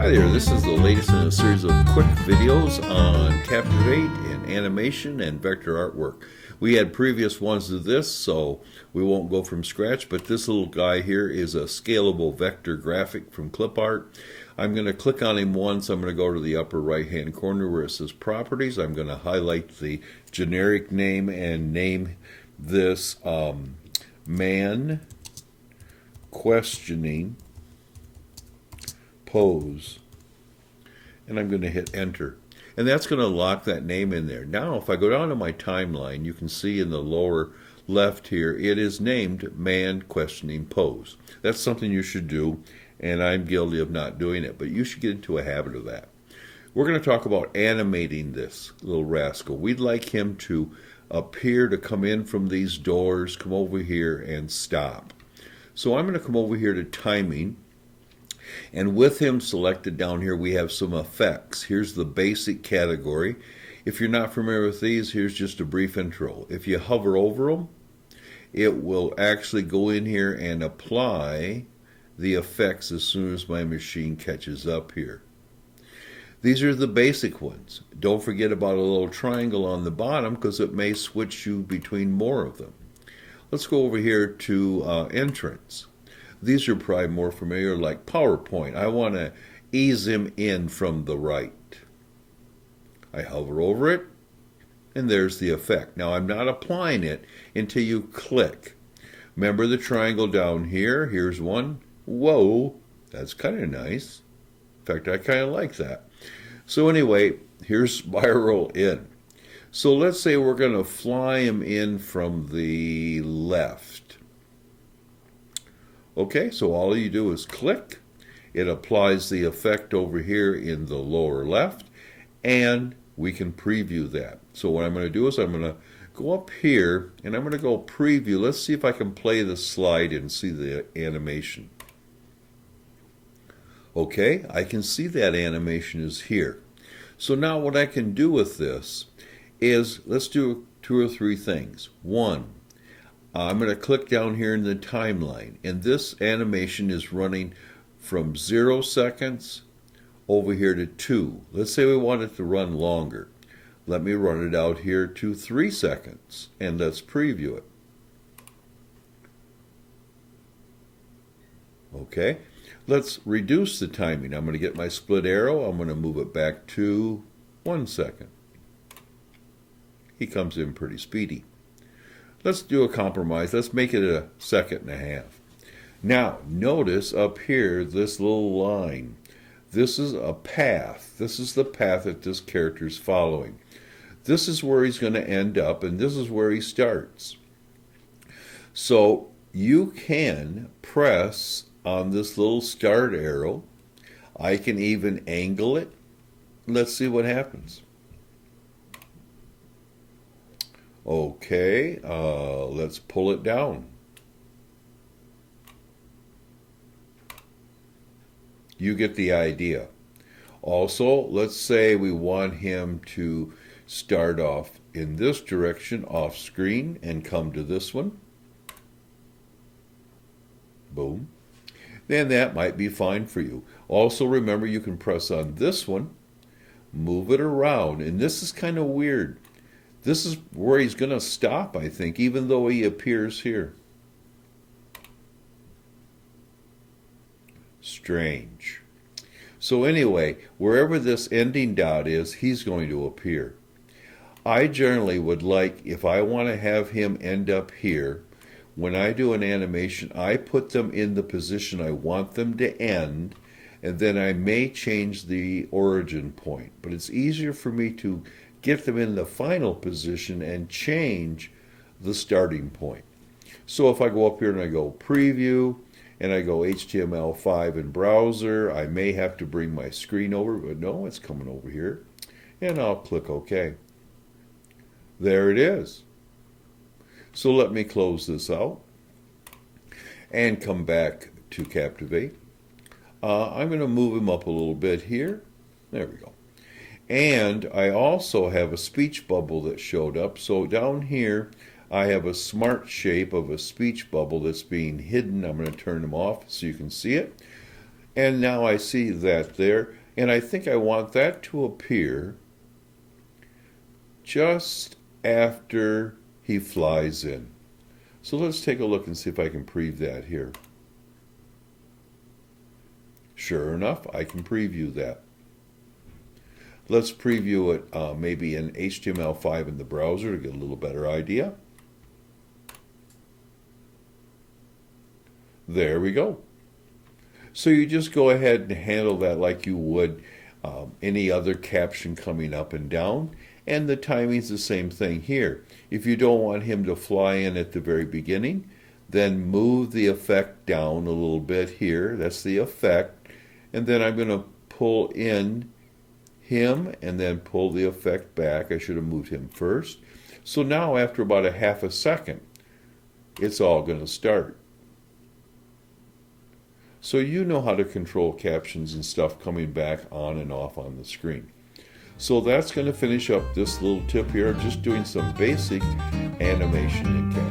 Hi there, this is the latest in a series of quick videos on Captivate and animation and vector artwork. We had previous ones to this, so we won't go from scratch, but this little guy here is a scalable vector graphic from clip art. I'm going to click on him once. I'm going to go to the upper right hand corner where it says properties. I'm going to highlight the generic name and name this man questioning pose, and I'm going to hit enter, and that's going to lock that name in there. Now if I go down to my timeline, you can see in the lower left here it is named man questioning pose. That's something you should do, and I'm guilty of not doing it, but you should get into a habit of that. We're going to talk about animating this little rascal. We'd like him to appear to come in from these doors, come over here and stop. So I'm going to come over here to timing. And with him selected down here, we have some effects. Here's the basic category. If you're not familiar with these, here's just a brief intro. If you hover over them, it will actually go in here and apply the effects as soon as my machine catches up here. These are the basic ones. Don't forget about a little triangle on the bottom because it may switch you between more of them. Let's go over here to entrance. These are probably more familiar, like PowerPoint. I want to ease him in from the right. I hover over it, and there's the effect. Now I'm not applying it until you click. Remember the triangle down here? Here's one. Whoa, that's kind of nice. In fact, I kind of like that. So anyway, here's spiral in. So let's say we're going to fly him in from the left. Okay, so all you do is click. It applies the effect over here in the lower left, and we can preview that. So what I'm going to do is I'm going to go up here, and I'm going to go preview. Let's see if I can play the slide and see the animation. Okay, I can see that animation is here. So now what I can do with this is, let's do 2 or 3 things. One, I'm going to click down here in the timeline, and this animation is running from 0 seconds over here to 2. Let's say we want it to run longer. Let me run it out here to 3 seconds, and let's preview it. Okay, let's reduce the timing. I'm going to get my split arrow. I'm going to move it back to 1 second. He comes in pretty speedy. Let's do a compromise. Let's make it 1.5 seconds. Now, notice up here, this little line. This is a path. This is the path that this character is following. This is where he's going to end up, and this is where he starts. So you can press on this little start arrow. I can even angle it. Let's see what happens. Okay, let's pull it down. You get the idea. Also, let's say we want him to start off in this direction off screen and come to this one. Boom. Then that might be fine for you. Also remember, you can press on this one, move it around, and this is kind of weird. This is where he's going to stop, I think, even though he appears here. Strange. So anyway, wherever this ending dot is, he's going to appear. I generally would like, if I want to have him end up here, when I do an animation, I put them in the position I want them to end, and then I may change the origin point. But it's easier for me to get them in the final position and change the starting point. So if I go up here and I go preview and I go HTML5 in browser, I may have to bring my screen over, but no, it's coming over here, and I'll click OK. There it is. So let me close this out and come back to Captivate. I'm going to move him up a little bit here. There we go. And I also have a speech bubble that showed up. So down here, I have a smart shape of a speech bubble that's being hidden. I'm going to turn them off so you can see it. And now I see that there, and I think I want that to appear just after he flies in. So let's take a look and see if I can preview that here. Sure enough, I can preview that. Let's preview it maybe in HTML5 in the browser to get a little better idea. There we go. So you just go ahead and handle that like you would any other caption coming up and down. And the timing's the same thing here. If you don't want him to fly in at the very beginning, then move the effect down a little bit here. That's the effect. And then I'm going to pull in him and then pull the effect back. I should have moved him first. So now after about a half a second, it's all going to start. So you know how to control captions and stuff coming back on and off on the screen. So that's going to finish up this little tip here of just doing some basic animation in Captivate.